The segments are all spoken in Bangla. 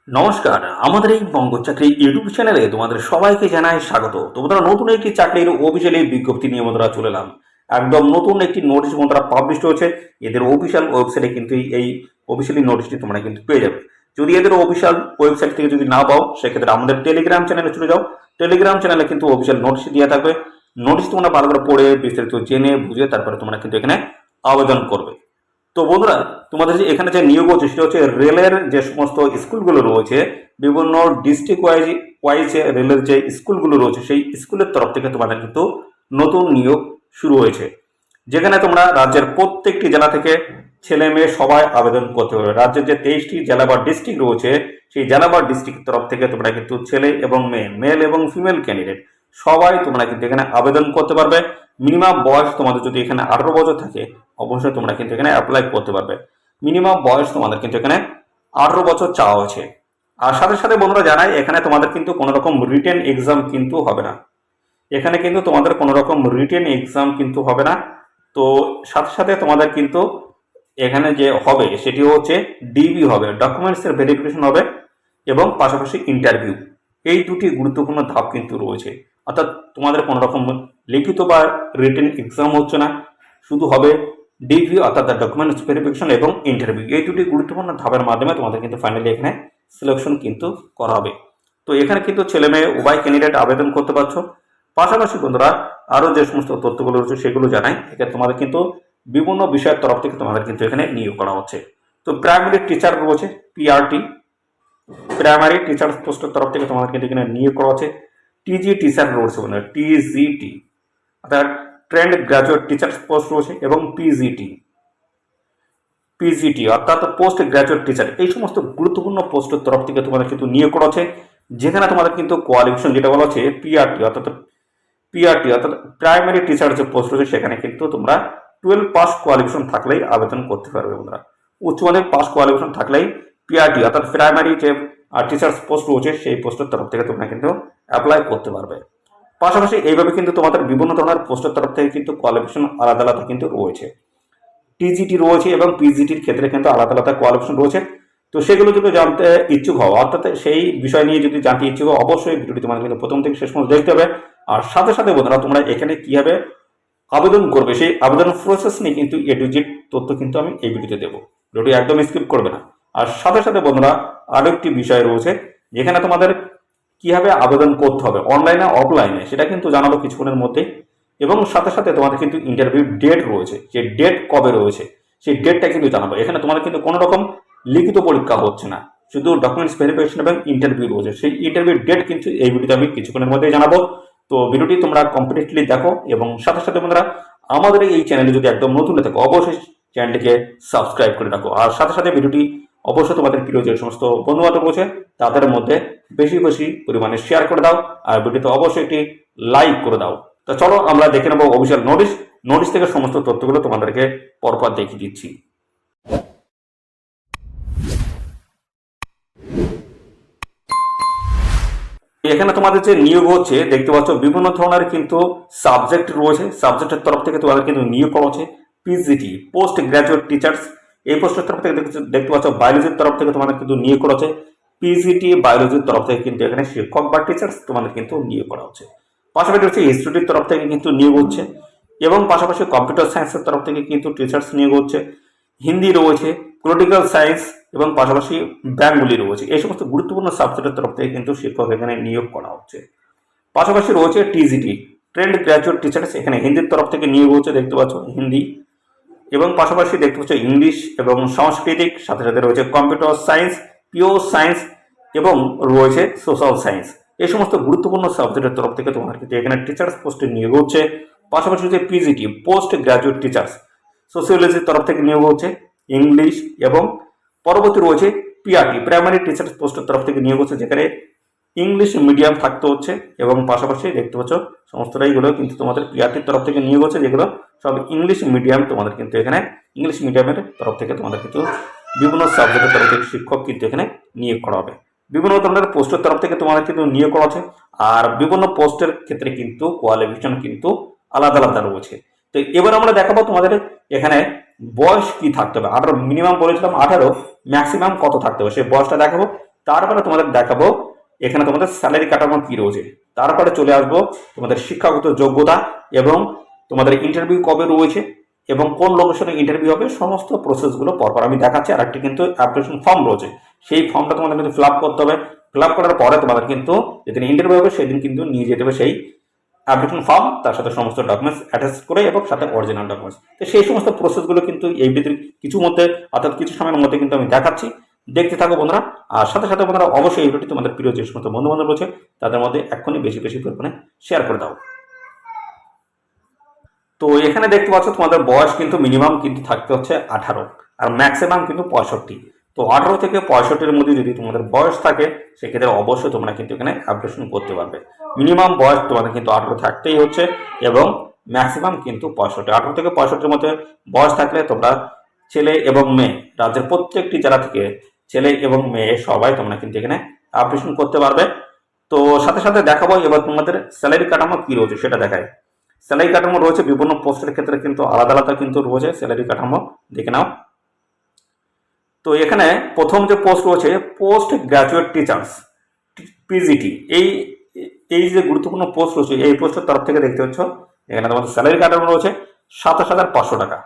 নমস্কার, আমাদের এই বঙ্গ চাকরি ইউটিউব চ্যানেলে তোমাদের সবাইকে জানাই স্বাগত। তোমরা নতুন একটি চাকরির অফিসিয়ালি বিজ্ঞপ্তি নিয়ে বন্ধুরা চলে এলাম। একদম নতুন একটি নোটিশ বন্ধুরা পাবলিশ হয়েছে। এদের অফিসিয়াল ওয়েবসাইটে কিন্তু এই অফিসিয়ালি নোটিশটি তোমরা কিন্তু পেয়ে যাবে। যদি এদের অফিসিয়াল ওয়েবসাইট থেকে যদি না পাও, সেক্ষেত্রে আমাদের টেলিগ্রাম চ্যানেলে চলে যাও। টেলিগ্রাম চ্যানেলে কিন্তু অফিসিয়াল নোটিশ দেওয়া থাকবে। নোটিশ তোমরা ভালো করে পড়ে বিস্তারিত জেনে বুঝে তারপরে তোমরা কিন্তু এখানে আবেদন করবে। তো বন্ধুরা, তোমাদের যে এখানে যে নিয়োগ হচ্ছে সেটা হচ্ছে রেলের যে সমস্ত স্কুলগুলো রয়েছে, বিভিন্ন ডিস্ট্রিক্ট ওয়াইজ রেলের যে স্কুলগুলো রয়েছে সেই স্কুলের তরফ থেকে তোমাদের কিন্তু নতুন নিয়োগ শুরু হয়েছে, যেখানে তোমরা রাজ্যের প্রত্যেকটি জেলা থেকে ছেলে মেয়ে সবাই আবেদন করতে পারবে। রাজ্যের যে 23টি জেলা বা ডিস্ট্রিক্ট রয়েছে সেই জেলা বা ডিস্ট্রিক্টের তরফ থেকে তোমরা কিন্তু ছেলে এবং মেয়ে, মেল এবং ফিমেল ক্যান্ডিডেট সবাই তোমরা কিন্তু এখানে আবেদন করতে পারবে। মিনিমাম বয়স তোমাদের যদি এখানে 18 বছর থাকে, অবশ্যই তোমরা কিন্তু এখানে অ্যাপ্লাই করতে পারবে। মিনিমাম বয়স তোমাদের কিন্তু এখানে 18 বছর চাওয়া হয়েছে। আর সাথে সাথে বন্ধুরা জানাই, এখানে তোমাদের কিন্তু কোনো রকম রিটেন এক্সাম কিন্তু হবে না। এখানে কিন্তু তোমাদের কোনো রকম রিটেন এক্সাম কিন্তু হবে না। তো সাথে সাথে তোমাদের কিন্তু এখানে যে হবে সেটি হচ্ছে ডিবি হবে, ডকুমেন্টসের ভেরিফিকেশন হবে, এবং পাশাপাশি ইন্টারভিউ। এই দুটি গুরুত্বপূর্ণ ধাপ কিন্তু রয়েছে। অর্থাৎ তোমাদের কোনো রকম লিখিত বা রিটেন এক্সাম হচ্ছে না, শুধু হবে ডিভি অর্থাৎ ডকুমেন্টস ভেরিফিকেশন এবং ইন্টারভিউ। এই দুটি গুরুত্বপূর্ণ ধাপের মাধ্যমে তোমাদের কিন্তু ফাইনালি এখানে সিলেকশন কিন্তু করা হবে। তো এখানে কিন্তু ছেলে মেয়ে উভয় ক্যান্ডিডেট আবেদন করতে পারছো। পাশাপাশি বন্ধুরা আরও যে সমস্ত তথ্যগুলো রয়েছে সেগুলো জানাই। এখানে তোমাদের কিন্তু বিভিন্ন বিষয়ের তরফ থেকে তোমাদের কিন্তু এখানে নিয়োগ করা হচ্ছে। তো প্রাইমারি টিচার রয়েছে, পিআরটি প্রাইমারি টিচার পোস্টের তরফ থেকে তোমাদের কিন্তু এখানে নিয়োগ করা হচ্ছে। টিজি টিচার রয়েছে বন্ধুরা, টিজিটি অর্থাৎ ট্রেন্ড গ্রাজুয়েট টিচার পোস্ট রয়েছে, এবং পিজিটি অর্থাৎ পোস্ট গ্রাজুয়েট টিচার। এই সমস্ত গুরুত্বপূর্ণ পোস্টের তরফ থেকে তোমাদের কিন্তু নিয়োগ করা হচ্ছে, যেখানে তোমাদের কিন্তু কোয়ালিফিকেশন যেটা বলা হচ্ছে পিআরটি অর্থাৎ প্রাইমারি টিচার যে পোস্ট রয়েছে সেখানে কিন্তু তোমরা 12 পাস কোয়ালিফিকেশন থাকলেই আবেদন করতে পারবে বন্ধুরা। উচ্চ মাধ্যমিক পাস কোয়ালিফিকেশন থাকলেই পিআরটি অর্থাৎ প্রাইমারি যে টিচার্স পোস্ট রয়েছে সেই পোস্টের তরফ থেকে তোমরা কিন্তু অ্যাপ্লাই করতে পারবে। পাশাপাশি এইভাবে কিন্তু তোমাদের বিভিন্ন ধরনের পোস্টের তরফ থেকে কিন্তু কোয়ালিফিকেশন আলাদা আলাদা কিন্তু রয়েছে। টিজিটি রয়েছে এবং পিজিটির ক্ষেত্রে কিন্তু আলাদা আলাদা কোয়ালিফিকেশন রয়েছে। তো সেগুলো যদি জানতে ইচ্ছুক হও, অর্থাৎ সেই বিষয় নিয়ে যদি জানতে ইচ্ছুক হও, অবশ্যই ভিডিওটি তোমাদের কিন্তু প্রথম থেকে শেষ পর্যন্ত দেখতে হবে। আর সাথে সাথে বন্ধুরা তোমরা এখানে কিভাবে আবেদন করবে সেই আবেদন প্রসেস নিয়ে কিন্তু এ টু জেড তথ্য কিন্তু আমি এই ভিডিওতে দেবো। ভিডিওটি একদম স্কিপ করবে না। আর সাথে সাথে বন্ধুরা আরো একটি বিষয় রয়েছে, যেখানে তোমাদের কিভাবে আবেদন করতে হবে অনলাইনে অফলাইনে সেটা কিন্তু জানাবো কিছুক্ষণের মধ্যে। এবং সাথে সাথে তোমাদের কিন্তু ইন্টারভিউ ডেট রয়েছে, যে ডেট কবে রয়েছে সেই ডেটটা কিন্তু জানাবো। এখানে তোমাদের কিন্তু কোনো রকম লিখিত পরীক্ষা হচ্ছে না, শুধু ডকুমেন্টস ভেরিফিকেশন এবং ইন্টারভিউ রয়েছে। সেই ইন্টারভিউ ডেট কিন্তু এই ভিডিওতে আমি কিছুক্ষণের মধ্যেই জানাবো। তো ভিডিওটি তোমরা কমপ্লিটলি দেখো, এবং সাথে সাথে বন্ধুরা আমাদের এই চ্যানেলে যদি একদম নতুন থাকো অবশ্যই চ্যানেলটিকে সাবস্ক্রাইব করে রাখো। আর সাথে সাথে ভিডিওটি অবশ্যই তোমাদের প্রিয় যে সমস্ত বন্ধু বান্ধব রয়েছে তাদের মধ্যে বেশি বেশি পরিমাণে শেয়ার করে দাও, আর ভিডিওতে অবশ্যই একটি লাইক করে দাও। তো চলো আমরা দেখে নেবো অফিসিয়াল নোটিশ থেকে সমস্ত তথ্যগুলো তোমাদেরকে পরপর দেখিয়ে দিচ্ছি। এখানে তোমাদের যে নিয়োগ হচ্ছে দেখতে পাচ্ছ বিভিন্ন ধরনের কিন্তু সাবজেক্ট রয়েছে। সাবজেক্টের তরফ থেকে তোমাদের কিন্তু নিয়োগ করা হচ্ছে। পিজিটি পোস্ট গ্রাজুয়েট টিচার্স এই পোস্টের তরফ থেকে দেখতে পাচ্ছ। বায়োলজির তরফ থেকে তোমাদের কিন্তু নিয়োগ করা হচ্ছে। পিজিটি বায়োলজির তরফ থেকে কিন্তু এখানে শিক্ষক বা টিচার্স তোমাদের কিন্তু নিয়োগ করা হচ্ছে। পাশাপাশি হচ্ছে হিস্ট্রির তরফ থেকে কিন্তু নিয়োগ হচ্ছে, এবং পাশাপাশি কম্পিউটার সায়েন্সের তরফ থেকে কিন্তু টিচার্স নিয়োগ হচ্ছে। হিন্দি রয়েছে, পলিটিক্যাল সায়েন্স এবং পাশাপাশি ব্যাঙ্গলি রয়েছে। এই সমস্ত গুরুত্বপূর্ণ সাবজেক্টের তরফ থেকে কিন্তু শিক্ষক এখানে নিয়োগ করা হচ্ছে। পাশাপাশি রয়েছে টিজিটি ট্রেন্ড গ্র্যাজুয়েট টিচার্স, এখানে হিন্দির তরফ থেকে নিয়োগ হচ্ছে দেখতে পাচ্ছ হিন্দি, এবং পাশাপাশি দেখতে পাচ্ছ ইংলিশ এবং সাংস্কৃতিক, সাথে সাথে রয়েছে কম্পিউটার সায়েন্স, পিওর সায়েন্স এবং রয়েছে সোশ্যাল সায়েন্স। এই সমস্ত গুরুত্বপূর্ণ সাবজেক্টের তরফ থেকে তোমার কিন্তু এখানে টিচার্স পোস্টে নিয়োগ হচ্ছে। পাশাপাশি হচ্ছে পিজিটি পোস্ট গ্র্যাজুয়েট টিচার্স, সোশিওলজির তরফ থেকে নিয়োগ হচ্ছে ইংলিশ, এবং পরবর্তী রয়েছে পিআরটি প্রাইমারি টিচার্স পোস্টের তরফ থেকে নিয়োগ হচ্ছে, যেখানে ইংলিশ মিডিয়াম থাকতে হচ্ছে। এবং পাশাপাশি দেখতে পাচ্ছ সমস্তটাই গুলো কিন্তু তোমাদের পিআরটির তরফ থেকে নিয়োগ হচ্ছে, যেগুলো সব ইংলিশ মিডিয়াম। তোমাদের কিন্তু এখানে ইংলিশ মিডিয়ামের তরফ থেকে তোমাদের কিন্তু বিভিন্ন সাবজেক্টের তরফ থেকে শিক্ষক কিন্তু এখানে নিয়োগ করা হবে। বিভিন্ন ধরনের পোস্টের তরফ থেকে তোমাদের কিন্তু নিয়োগ করা আছে। আর বিভিন্ন পোস্টের ক্ষেত্রে কিন্তু কোয়ালিফিকেশন কিন্তু আলাদা আলাদা রয়েছে। তো এবার আমরা দেখাবো তোমাদের এখানে বয়স কি থাকতে হবে। 18 মিনিমাম বলেছিলাম 18, ম্যাক্সিমাম কত থাকতে হবে সেই বয়সটা দেখাবো। তারপরে তোমাদের দেখাবো এখানে তোমাদের স্যালারি কাঠামো কি রয়েছে। তারপরে চলে আসবো তোমাদের শিক্ষাগত যোগ্যতা এবং তোমাদের ইন্টারভিউ কবে রয়েছে এবং কোন লোকেশনে ইন্টারভিউ হবে, সমস্ত প্রসেসগুলো পরপর আমি দেখাচ্ছি। আর একটি কিন্তু অ্যাপ্লিকেশন ফর্ম রয়েছে, সেই ফর্মটা তোমাদের কিন্তু ফিল আপ করতে হবে। ফিল আপ করার পরে তোমাদের কিন্তু যেদিন ইন্টারভিউ হবে সেদিন কিন্তু নিয়ে যেতে হবে সেই অ্যাপ্লিকেশন ফর্ম, তার সাথে সমস্ত ডকুমেন্টস অ্যাটাচ করে এবং সাথে অরিজিনাল ডকুমেন্টস। তো সেই সমস্ত প্রসেসগুলো কিন্তু এই ভিতরে কিছু মধ্যে অর্থাৎ কিছু সময়ের মধ্যে কিন্তু আমি দেখাচ্ছি, দেখতে থাকো বন্ধুরা। আর সাথে সাথে বন্ধুরা অবশ্যই এই ভিডিওটি তোমাদের প্রিয় যে সমস্ত বন্ধু বান্ধব রয়েছে তাদের মধ্যে এক্ষুনি বেশি বেশি পরিমাণে শেয়ার করে দাও। তো এখানে দেখতে পাচ্ছ তোমাদের বয়স কিন্তু মিনিমাম কিন্তু থাকতে হচ্ছে 18 আর ম্যাক্সিমাম কিন্তু 65। তো 18 থেকে 65-এর মধ্যে যদি তোমাদের বয়স থাকে সেক্ষেত্রে অবশ্যই তোমরা কিন্তু এখানে অ্যাপ্লিকেশন করতে পারবে। মিনিমাম বয়স তোমাদের কিন্তু 18 থাকতেই হচ্ছে এবং ম্যাক্সিমাম কিন্তু 65। 18 থেকে 65-এর মধ্যে বয়স থাকলে তোমরা ছেলে এবং মেয়ে রাজ্যের প্রত্যেকটি জেলা থেকে ছেলে এবং মেয়ে সবাই তোমরা কিন্তু এখানে অ্যাপ্লিকেশন করতে পারবে। তো সাথে সাথে দেখাবো এবার তোমাদের স্যালারি কাঠামো কি রয়েছে সেটা দেখায়। স্যালারি কাঠামো রয়েছে বিভিন্ন পোস্টের ক্ষেত্রে কিন্তু আলাদা আলাদা কিন্তু রয়েছে স্যালারি কাঠামো, দেখে নাও। তো এখানে প্রথম যে পোস্ট রয়েছে পোস্ট গ্রাজুয়েট টিচার্স পিজিটি, এই এই যে গুরুত্বপূর্ণ পোস্ট রয়েছে এই পোস্টের তরফ থেকে দেখতে পাচ্ছ এখানে তোমাদের স্যালারি কাঠামো রয়েছে 27,500 টাকা।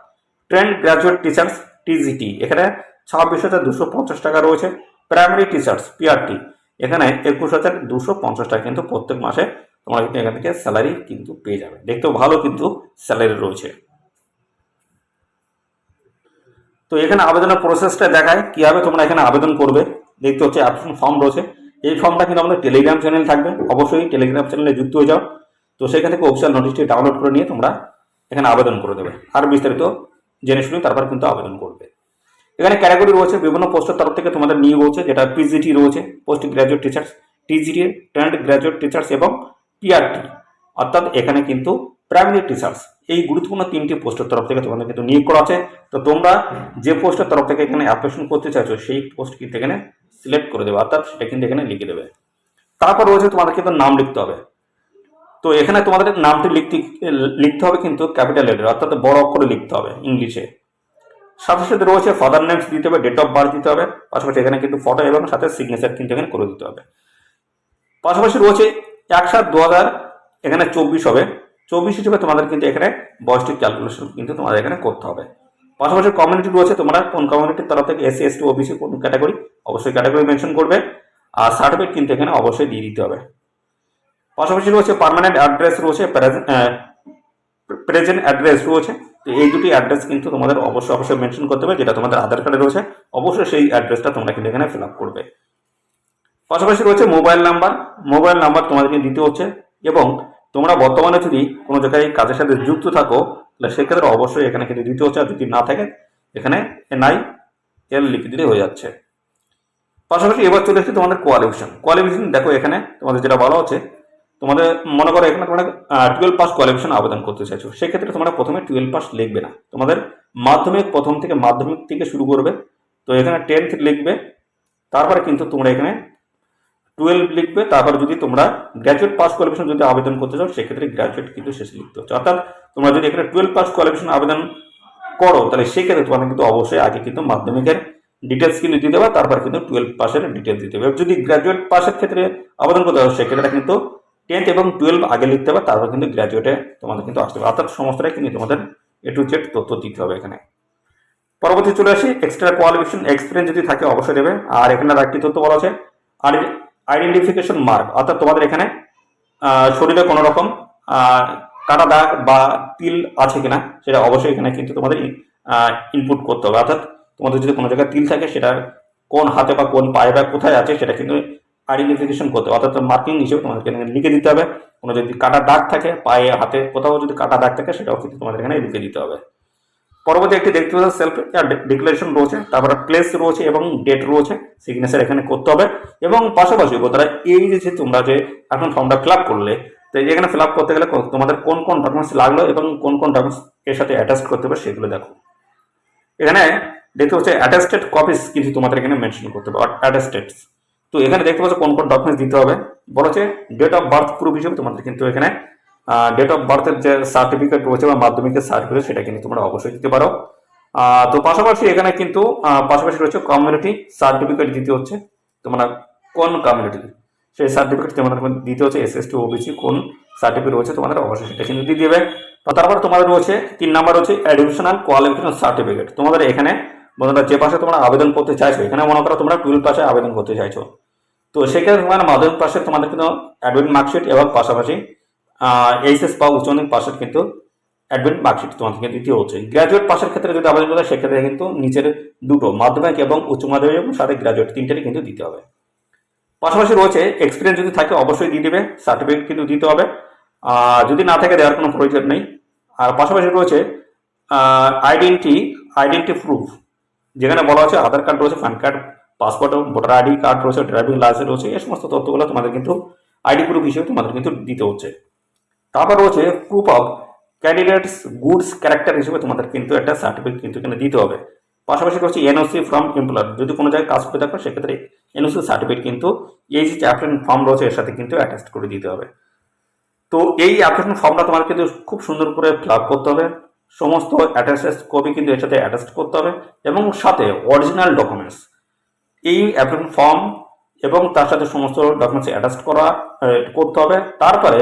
ট্রেন্ড গ্রাজুয়েট টিচার্স টিজিটি এখানে 26,250 টাকা রয়েছে। প্রাইমারি টিচার্স পিআরটি এখানে 21,250 টাকা কিন্তু প্রত্যেক মাসে তোমরা কিন্তু এখান থেকে স্যালারি কিন্তু পেয়ে যাবে। দেখতেও ভালো কিন্তু স্যালারি রয়েছে। তো এখানে আবেদনের প্রসেসটা দেখায় কিভাবে তোমরা এখানে আবেদন করবে। দেখতে হচ্ছে অ্যাপ্লিকেশন ফর্ম রয়েছে, এই ফর্মটা কিন্তু আমাদের টেলিগ্রাম চ্যানেল থাকবে, অবশ্যই টেলিগ্রাম চ্যানেলে যুক্ত হয়ে যাও। তো সেখান থেকে অফিসিয়াল নোটিশটি ডাউনলোড করে নিয়ে তোমরা এখানে আবেদন করে দেবে, আর বিস্তারিত জেনে শুনে তারপর কিন্তু আবেদন করবে। এখানে ক্যাটাগরি রয়েছে বিভিন্ন পোস্টের তরফ থেকে তোমাদের নিয়োগ হচ্ছে, যেটা পিজিটি রয়েছে post graduate teachers, TGT trend graduate teachers এবং পিআরটি অর্থাৎ এখানে কিন্তু প্রাইমারি টিচার্স, এই গুরুত্বপূর্ণ 3টি পোস্টের তরফ থেকে তোমাদের কিন্তু নিয়োগ করা আছে। তো তোমরা যে পোস্টের তরফ থেকে এখানে অ্যাপ্লিকেশন করতে চাইছো সেই পোস্ট কিন্তু এখানে সিলেক্ট করে দেবে, অর্থাৎ সেটা কিন্তু এখানে লিখে দেবে। তারপর রয়েছে তোমাদের কিন্তু নাম লিখতে হবে। তো এখানে তোমাদের নামটি লিখতে হবে কিন্তু ক্যাপিটাল লেটার অর্থাৎ বড় অক্ষরে লিখতে হবে ইংলিশে। সাথে সাথে রয়েছে ফাদার নেমস দিতে হবে, ডেট অফ বার্থ দিতে হবে, পাশাপাশি এখানে কিন্তু ফটো এবং সাথে সিগনেচার কিন্তু এখানে করে দিতে হবে। পাশাপাশি রয়েছে 1/7/2000 এখানে 24 হবে, 24 হিসেবে তোমাদের কিন্তু এখানে বয়সটি ক্যালকুলেশন কিন্তু তোমাদের এখানে করতে হবে। পাশাপাশি কমিউনিটি রয়েছে, তোমরা কোন কমিউনিটির তরফ থেকে এসসি এসটি ওবিসি কোন ক্যাটাগরি অবশ্যই ক্যাটাগরি মেনশন করবে, আর সার্টিফিকেট কিন্তু এখানে অবশ্যই দিয়ে দিতে হবে। পাশাপাশি রয়েছে পার্মানেন্ট অ্যাড্রেস রয়েছে, প্রেজেন্ট অ্যাড্রেস রয়েছে। তো এই দুটি অ্যাড্রেস কিন্তু তোমাদের অবশ্যই মেনশন করতে হবে, যেটা তোমাদের আধার কার্ডে রয়েছে অবশ্যই সেই অ্যাড্রেসটা তোমরা কিন্তু এখানে ফিল আপ করবে। পাশাপাশি রয়েছে মোবাইল নাম্বার তোমাদেরকে দিতে হচ্ছে, এবং তোমরা বর্তমানে যদি কোনো জায়গায় কাজের সাথে যুক্ত থাকো তাহলে সেক্ষেত্রে অবশ্যই এখানে কিন্তু দিতে হচ্ছে, আর যদি না থাকে এখানে NIL লিখে দিলে হয়ে যাচ্ছে। পাশাপাশি এবার চলে এসেছে তোমাদের কোয়ালিফিকেশন দেখো এখানে তোমাদের যেটা বলা হচ্ছে, তোমাদের মনে করো এখানে তোমরা 12 পাস কোয়ালিফিকেশন আবেদন করতে চাইছো, সেক্ষেত্রে তোমরা প্রথমে 12 পাস লিখবে না, তোমাদের মাধ্যমিক থেকে শুরু করবে। তো এখানে 10th লিখবে, তারপরে কিন্তু তোমরা এখানে 12 লিখবে, তারপর যদি তোমরা গ্র্যাজুয়েট পাস কোয়ালিফিকেশন যদি আবেদন করতে চাও সেক্ষেত্রে গ্র্যাজুয়েট কিন্তু শেষে লিখতে হচ্ছে। অর্থাৎ তোমরা যদি এখানে 12 পাস কোয়ালিফিকেশন আবেদন করো তাহলে সেক্ষেত্রে তোমাদের কিন্তু অবশ্যই আগে কিন্তু মাধ্যমিকের ডিটেলস কিন্তু দিতে হবে, তারপর কিন্তু 12 পাসের ডিটেলস দিতে হবে। যদি গ্র্যাজুয়েট পাসের ক্ষেত্রে আবেদন করতে হবে সেক্ষেত্রে কিন্তু 10th এবং 12 আগে লিখতে হবে, তারপর কিন্তু গ্র্যাজুয়েটে তোমাদের কিন্তু আসতে হবে, অর্থাৎ সমস্তটাই কিন্তু তোমাদের A to Z তথ্য দিতে হবে এখানে। পরবর্তী চলে আসি এক্সট্রা কোয়ালিফিকেশন এক্সপিরিয়েন্স যদি থাকে অবশ্যই দেবে। আর এখানে আরেকটি তথ্য বলা আছে আইডেন্টিফিকেশন মার্ক, অর্থাৎ তোমাদের এখানে শরীরে কোনো রকম কাটা দাগ বা তিল আছে কিনা সেটা অবশ্যই এখানে কিন্তু তোমাদের ইনপুট করতে হবে। অর্থাৎ তোমাদের যদি কোনো জায়গায় তিল থাকে সেটা কোন হাতে বা কোন পায়ে বা কোথায় আছে সেটা কিন্তু আইডেন্টিফিকেশন করতে হবে, অর্থাৎ মার্কিং হিসেবে তোমাদেরকে লিখে দিতে হবে। কোনো যদি কাটা দাগ থাকে পায়ে হাতে কোথাও যদি কাটা দাগ থাকে সেটাও কিন্তু তোমাদের এখানে লিখে দিতে হবে। পরবর্তী একটি দেখতে পাচ্ছ সেলফ ডিক্লারেশন রয়েছে, তারপরে প্লেস রয়েছে এবং ডেট রয়েছে, সিগনেচার এখানে করতে হবে। এবং পাশাপাশি তারা এই যে তোমরা যে এখন ফর্মটা ফিল আপ করলে, তো এখানে ফিল আপ করতে গেলে তোমাদের কোন কোন ডকুমেন্টস লাগলো এবং কোন কোন ডকুমেন্টস এর সাথে অ্যাটাচ করতে হবে সেগুলো দেখো। এখানে দেখতে হচ্ছে অ্যাটাস্টেড কপিস কিন্তু তোমাদের এখানে মেনশন করতে হবে, অ্যাটাস্টেডস। তো এখানে দেখতে পাচ্ছ কোন কোন ডকুমেন্টস দিতে হবে, বলেছে ডেট অফ বার্থ প্রুফ হিসেবে তোমাদের কিন্তু এখানে ডেট অফ বার্থের যে সার্টিফিকেট রয়েছে বা মাধ্যমিকের সার্টিফিকেট সেটা কিন্তু তোমরা অবশ্যই দিতে পারো। তো পাশাপাশি এখানে কিন্তু পাশাপাশি রয়েছে কমিউনিটি সার্টিফিকেট দিতে হচ্ছে, তোমরা কোন কমিউনিটি সেই সার্টিফিকেট তোমাদের দিতে হচ্ছে। এসএসটি ওবিসি কোন সার্টিফিকেট রয়েছে তোমাদের অবশ্যই সেটা কিন্তু দিয়ে দেবে। তো তারপর তোমাদের রয়েছে 3 নাম্বার হচ্ছে এডুকেশনাল কোয়ালিফিকেশন সার্টিফিকেট। তোমাদের এখানে বন্ধুরা যে পাশে তোমরা আবেদন করতে চাইছো, এখানে মনে করো তোমরা 12 পাশে আবেদন করতে চাইছো, তো সেক্ষেত্রে তোমার মাধ্যমিক পাশে তোমাদের কিন্তু অ্যাডমিট মার্কশিট এবং পাশাপাশি এইচএস বা উচ্চ মাধ্যমিক পাশের কিন্তু অ্যাডমিট মার্কশিট তোমাদেরকে দিতে হচ্ছে। গ্র্যাজুয়েট পাশের ক্ষেত্রে যদি আবেদন করো সেক্ষেত্রে কিন্তু নিচের দুটো মাধ্যমিক এবং উচ্চ মাধ্যমিক এবং সাথে গ্র্যাজুয়েট তিনটেরই কিন্তু দিতে হবে। পাশাপাশি রয়েছে এক্সপিরিয়েন্স যদি থাকে অবশ্যই দিয়ে দেবে, সার্টিফিকেট কিন্তু দিতে হবে, যদি না থাকে দেওয়ার কোনো প্রয়োজন নেই। আর পাশাপাশি রয়েছে আইডেন্টি প্রুফ, যেখানে বলা হচ্ছে আধার কার্ড রয়েছে, pan card, passport, voter ID card রয়েছে, ড্রাইভিং লাইসেন্স রয়েছে, এই সমস্ত তথ্যগুলো তোমাদের কিন্তু আইডি প্রুফ হিসেবে তোমাদের কিন্তু দিতে হচ্ছে। তারপর রয়েছে proof of candidates goods character হিসেবে তোমাদের কিন্তু একটা সার্টিফিকেট কিন্তু এখানে দিতে হবে। পাশাপাশি রয়েছে এনওসি ফ্রম এমপ্লয়ার, যদি কোনো জায়গায় কাজ করে থাকো সেক্ষেত্রে এনওসি সার্টিফিকেট কিন্তু এই যে অ্যাপ্লিকেশন ফর্ম রয়েছে এর সাথে কিন্তু অ্যাটাচ করে দিতে হবে। তো এই অ্যাপ্লিকেশন ফর্মটা তোমার কিন্তু খুব সুন্দর করে ফিল আপ করতে হবে, সমস্ত অ্যাটাচেস কপি কিন্তু এর সাথে অ্যাটাচ করতে হবে এবং সাথে অরিজিনাল ডকুমেন্টস এই অ্যাপ্লিকেশন ফর্ম এবং তার সাথে সমস্ত ডকুমেন্টস অ্যাটাচ করতে হবে। তারপরে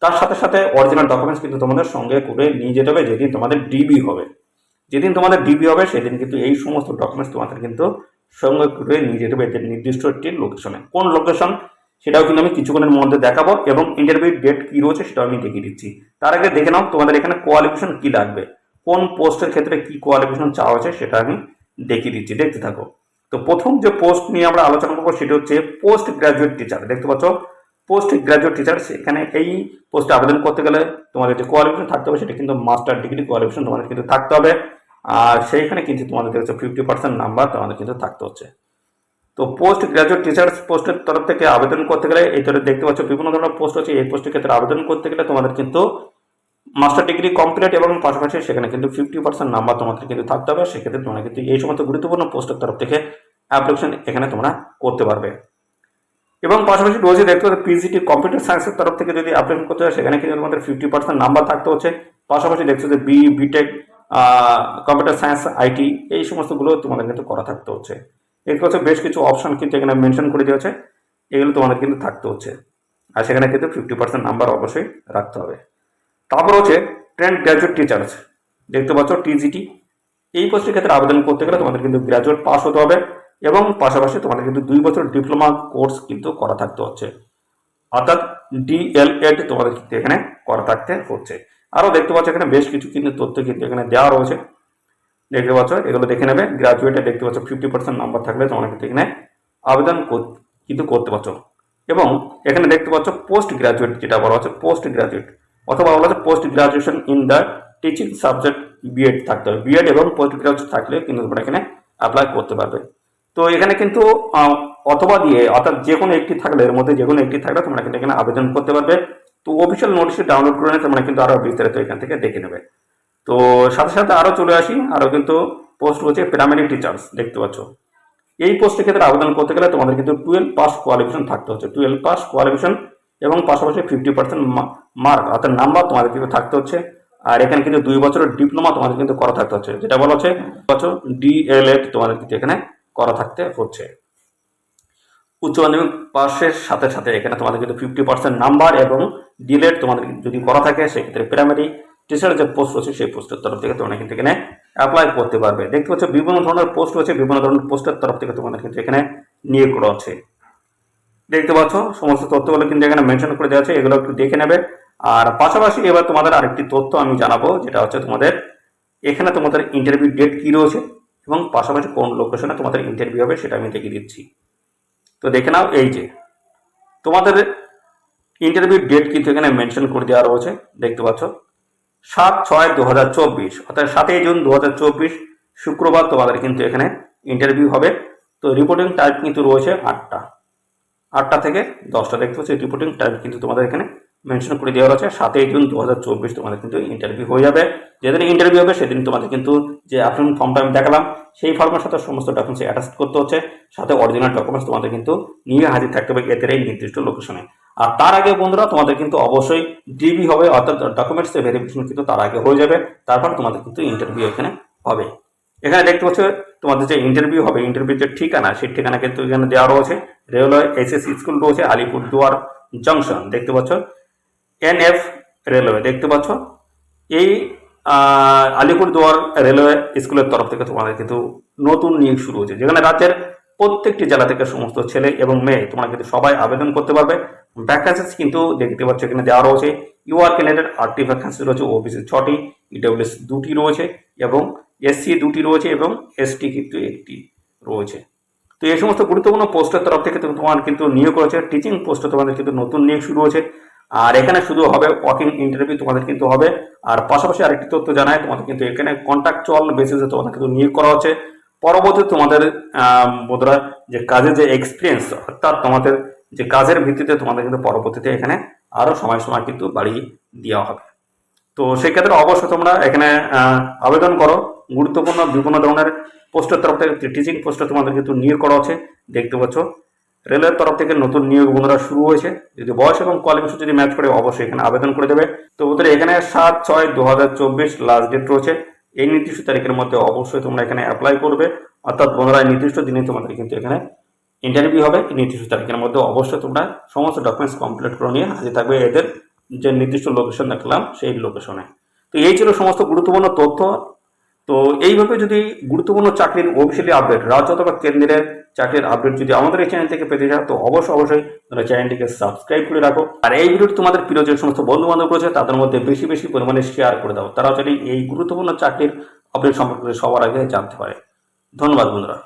তার সাথে সাথে অরিজিনাল ডকুমেন্টস কিন্তু তোমাদের সঙ্গে করে নিয়ে যেতে হবে যেদিন তোমাদের ডিবি হবে। যেদিন তোমাদের ডিবি হবে সেদিন কিন্তু এই সমস্ত ডকুমেন্টস তোমাদের কিন্তু সঙ্গে করে নিয়ে যেতে হবে এদের নির্দিষ্ট একটি লোকেশনে। কোন লোকেশন সেটাও কিন্তু আমি কিছুক্ষণের মধ্যে দেখাবো এবং ইন্টারভিউ ডেট কি রয়েছে সেটাও আমি দেখিয়ে দিচ্ছি। তার আগে দেখে নাও তোমাদের এখানে কোয়ালিফিকেশন কি লাগবে, কোন পোস্টের ক্ষেত্রে কি কোয়ালিফিকেশন চাওয়া হয়েছে সেটা আমি দেখিয়ে দিচ্ছি, দেখতে থাকো। তো প্রথম যে পোস্ট নিয়ে আমরা আলোচনা করবো সেটা হচ্ছে পোস্ট গ্রাজুয়েট টিচার। দেখতে পাচ্ছ পোস্ট গ্রাজুয়েট টিচার, সেখানে এই পোস্টে আবেদন করতে গেলে তোমাদের যে কোয়ালিফিকেশন থাকতে হবে সেটা কিন্তু মাস্টার ডিগ্রি কোয়ালিফিকেশন তোমাদের কিন্তু থাকতে হবে। আর সেইখানে কিন্তু তোমাদের হচ্ছে 50% নাম্বার তোমাদের কিন্তু থাকতে হচ্ছে। তো পোস্ট গ্রাজুয়েট টিচার্স পোস্টের তরফ থেকে আবেদন করতে গেলে এই ধরে দেখতে পাচ্ছ বিভিন্ন ধরনের পোস্ট আছে। এই পোস্টের ক্ষেত্রে আবেদন করতে গেলে তোমাদের কিন্তু মাস্টার ডিগ্রি কমপ্লিট এবং পাশাপাশি সেখানে কিন্তু 50% নাম্বার তোমাদের কিন্তু থাকতে হবে। সেক্ষেত্রে তোমরা কিন্তু এই সমস্ত গুরুত্বপূর্ণ পোস্টের তরফ থেকে অ্যাপ্লিকেশন এখানে তোমরা করতে পারবে। এবং পাশাপাশি রয়েছে দেখতে পাচ্ছ পিজিটি কম্পিউটার সায়েন্সের তরফ থেকে যদি অ্যাপ্লিকেশন করতে হয় সেখানে কিন্তু তোমাদের 50% নাম্বার থাকতে হচ্ছে। পাশাপাশি দেখছো যে বিটেক কম্পিউটার সায়েন্স আইটি এই সমস্তগুলো তোমাদের কিন্তু করা থাকতে হচ্ছে। দেখতে পাচ্ছ বেশ কিছু অপশন কিন্তু এখানে মেনশন করে দেওয়া হচ্ছে, এগুলো তোমাদের কিন্তু থাকতে হচ্ছে। আর সেখানে কিন্তু 50% নাম্বার অবশ্যই রাখতে হবে। তারপর হচ্ছে ট্রেন্ড গ্র্যাজুয়েট টিচার্স, দেখতে পাচ্ছ টিজিটি, এই পোস্টের ক্ষেত্রে আবেদন করতে গেলে তোমাদের কিন্তু গ্র্যাজুয়েট পাস হতে হবে এবং পাশাপাশি তোমাদের কিন্তু 2 বছর ডিপ্লোমা কোর্স কিন্তু করা থাকতে হচ্ছে, অর্থাৎ ডিএলএড তোমাদের কিন্তু এখানে করা থাকতে হচ্ছে। আরও দেখতে পাচ্ছ এখানে বেশ কিছু কিন্তু তথ্য কিন্তু এখানে দেওয়া রয়েছে, দেখতে পাচ্ছ এগুলো দেখে নেবে। গ্রাজুয়েটে দেখতে পাচ্ছ 50% নাম্বার থাকলে তোমরা কিন্তু এখানে আবেদন কিন্তু করতে পারছো। এবং এখানে দেখতে পাচ্ছ পোস্ট গ্রাজুয়েট, যেটা বলা হচ্ছে পোস্ট গ্রাজুয়েট অথবা বলা হচ্ছে post graduation in the teaching subject BEd থাকতে হবে। বিএড এবং পোস্ট গ্রাজুয়েট থাকলে কিন্তু তোমরা এখানে অ্যাপ্লাই করতে পারবে। তো এখানে কিন্তু অথবা দিয়ে অর্থাৎ যে কোনো একটি থাকলে এর মধ্যে যে কোনো একটি থাকলে তোমরা কিন্তু এখানে আবেদন করতে পারবে। তো অফিসিয়াল নোটিশটি ডাউনলোড করে নিয়ে তোমরা কিন্তু আরও বিস্তারিত এখান থেকে দেখে নেবে। তো সাথে সাথে আরও চলে আসি, আরও কিন্তু পোস্ট হচ্ছে প্রাইমারি টিচার্স, দেখতে পাচ্ছ এই পোস্টের ক্ষেত্রে আবেদন করতে গেলে তোমাদের কিন্তু 12 পাস কোয়ালিফিকেশন থাকতে হচ্ছে। 12 পাস কোয়ালিফিকেশন এবং পাশাপাশি 50% মার্ক অর্থাৎ নাম্বার তোমাদের কিন্তু থাকতে হচ্ছে। আর এখানে কিন্তু 2 বছরের ডিপ্লোমা তোমাদের কিন্তু করা থাকতে হচ্ছে, যেটা বলা হচ্ছে বছর ডিএলএড তোমাদের কিন্তু এখানে করা থাকতে হচ্ছে। উচ্চ মাধ্যমিক পাশের সাথে সাথে এখানে তোমাদের কিন্তু 50% নাম্বার এবং ডিএলএড তোমাদের যদি করা থাকে সেক্ষেত্রে প্রাইমারি টিচার যে পোস্ট রয়েছে সেই পোস্টের তরফ থেকে তোমরা কিন্তু এখানে অ্যাপ্লাই করতে পারবে। দেখতে পাচ্ছ বিভিন্ন ধরনের পোস্ট রয়েছে, বিভিন্ন ধরনের পোস্টের তরফ থেকে তোমাদের কিন্তু এখানে নিয়োগ করা হচ্ছে। দেখতে পাচ্ছ সমস্ত তথ্যগুলো কিন্তু এখানে মেনশন করে দেওয়া আছে, এগুলো একটু দেখে নেবে। আর পাশাপাশি এবার তোমাদের আরেকটি তথ্য আমি জানাবো, যেটা হচ্ছে তোমাদের এখানে তোমাদের ইন্টারভিউ ডেট কী রয়েছে এবং পাশাপাশি কোন লোকেশনে তোমাদের ইন্টারভিউ হবে সেটা আমি দেখিয়ে দিচ্ছি। তো দেখে নাও, এই যে তোমাদের ইন্টারভিউ ডেট কিন্তু এখানে মেনশন করে দেওয়া রয়েছে, দেখতে পাচ্ছ 7/6/2024 অর্থাৎ 7 জুন 2024 শুক্রবার তোমাদের কিন্তু এখানে ইন্টারভিউ হবে। তো রিপোর্টিং টাইম কিন্তু রয়েছে 8টা থেকে 10টা, দেখতে পাচ্ছি রিপোর্টিং টাইম কিন্তু তোমাদের এখানে মেনশন করে দেওয়া রয়েছে। 7 জুন 2024 তোমাদের কিন্তু ইন্টারভিউ হয়ে যাবে। যেদিন ইন্টারভিউ হবে সেদিন তোমাদের কিন্তু যে অ্যাপ্লিকেশন ফর্মটা আমি দেখালাম সেই ফর্মের সাথে সমস্ত ডকুমেন্টস অ্যাটাচ করতে হচ্ছে, সাথে অরিজিনাল ডকুমেন্টস তোমাদের কিন্তু নিয়ে হাজির থাকতে হবে এদের এই নির্দিষ্ট লোকেশনে। আর তার আগে বন্ধুরা তোমাদের কিন্তু অবশ্যই ডিবি হবে, অর্থাৎ ডকুমেন্টস ভেরিফিকেশন কিন্তু তার আগে হয়ে যাবে, তারপর তোমাদের কিন্তু ইন্টারভিউ এখানে হবে। এখানে দেখতে পাচ্ছ তোমাদের যে ইন্টারভিউ হবে, ইন্টারভিউ যে ঠিকানা সেই ঠিকানা কিন্তু এখানে দেওয়া রয়েছে। রেলওয়ে এসএস স্কুল রয়েছে আলিপুরদুয়ার জংশন দেখতে পাচ্ছ, এনএফ রেলওয়ে দেখতে পাচ্ছ। এই আলিপুরদুয়ার রেলওয়ে স্কুলের তরফ থেকে তোমাদের কিন্তু নতুন নিয়োগ শুরু হয়েছে, যেখানে রাজ্যের প্রত্যেকটি জেলা থেকে সমস্ত ছেলে এবং মেয়ে তোমরা কিন্তু সবাই আবেদন করতে পারবে। ভ্যাকান্সিস কিন্তু দেখতে পাচ্ছ এখানে দেওয়া রয়েছে। ইউআর ক্যান্ডিডেট 8টি ভ্যাকান্সি রয়েছে, ওবিসি 6টি, ইডব্লিউএস 2টি রয়েছে এবং এসসি 2টি রয়েছে এবং এসটি কিন্তু 1টি রয়েছে। তো এই সমস্ত গুরুত্বপূর্ণ পোস্টের তরফ থেকে তোমার কিন্তু নিয়োগ রয়েছে। টিচিং পোস্টে তোমাদের কিন্তু নতুন নিয়োগ শুরু হয়েছে। আর এখানে শুধু হবে ওয়াকিং ইন্টারভিউ তোমাদের কিন্তু হবে। আর পাশাপাশি আরেকটি তথ্য জানায়, তোমাদের কিন্তু এখানে কন্ট্রাকচুয়াল বেসিসে তোমাদের কিন্তু নিয়োগ করা হচ্ছে। পরবর্তী তোমাদের বোধহয় যে কাজের যে এক্সপিরিয়েন্স, অর্থাৎ তোমাদের যে কাজের ভিত্তিতে তোমাদের কিন্তু পরবর্তীতে এখানে আরো সময় সময় কিন্তু বাড়িয়ে দেওয়া হবে। তো সেক্ষেত্রে অবশ্যই তোমরা এখানে আবেদন করো। গুরুত্বপূর্ণ বিভিন্ন ধরনের পোস্টের তরফ থেকে টিচিং পোস্টে তোমাদের কিন্তু নিয়োগ করা হচ্ছে দেখতে পাচ্ছ। রেলের তরফ থেকে নতুন নিয়োগ বন্ধুরা শুরু হয়েছে। যদি বয়স এবং কোয়ালিফিকেশন যদি ম্যাচ করে অবশ্যই এখানে আবেদন করে দেবে। তো বন্ধুরা এখানে 7/6/2024 লাস্ট ডেট রয়েছে। এই নির্দিষ্ট তারিখের মধ্যে অবশ্যই তোমরা এখানে অ্যাপ্লাই করবে, অর্থাৎ বন্ধুরা নির্দিষ্ট দিনে তোমাদের কিন্তু এখানে ইন্টারভিউ হবে। এই নির্দিষ্ট তারিখের মধ্যে অবশ্যই তোমরা সমস্ত ডকুমেন্টস কমপ্লিট করে নিয়ে হাজির থাকবে এদের যে নির্দিষ্ট লোকেশন দেখলাম সেই লোকেশনে। তো এই ছিল সমস্ত গুরুত্বপূর্ণ তথ্য। তো এইভাবে যদি গুরুত্বপূর্ণ চাকরির অফিসিয়ালি আপডেট, রাজ্য অথবা কেন্দ্রের চাকরির আপডেট যদি আমাদের এই চ্যানেল থেকে পেতে চাও তো অবশ্যই তোমরা চ্যানেলটিকে সাবস্ক্রাইব করে রাখো। আর এই ভিডিওটি তোমাদের প্রিয় যে সমস্ত বন্ধু বান্ধব রয়েছে তাদের মধ্যে বেশি বেশি পরিমাণে শেয়ার করে দাও, তারা যদি এই গুরুত্বপূর্ণ চাকরির আপডেট সম্পর্কে সবার আগে জানতে পারে। ধন্যবাদ বন্ধুরা।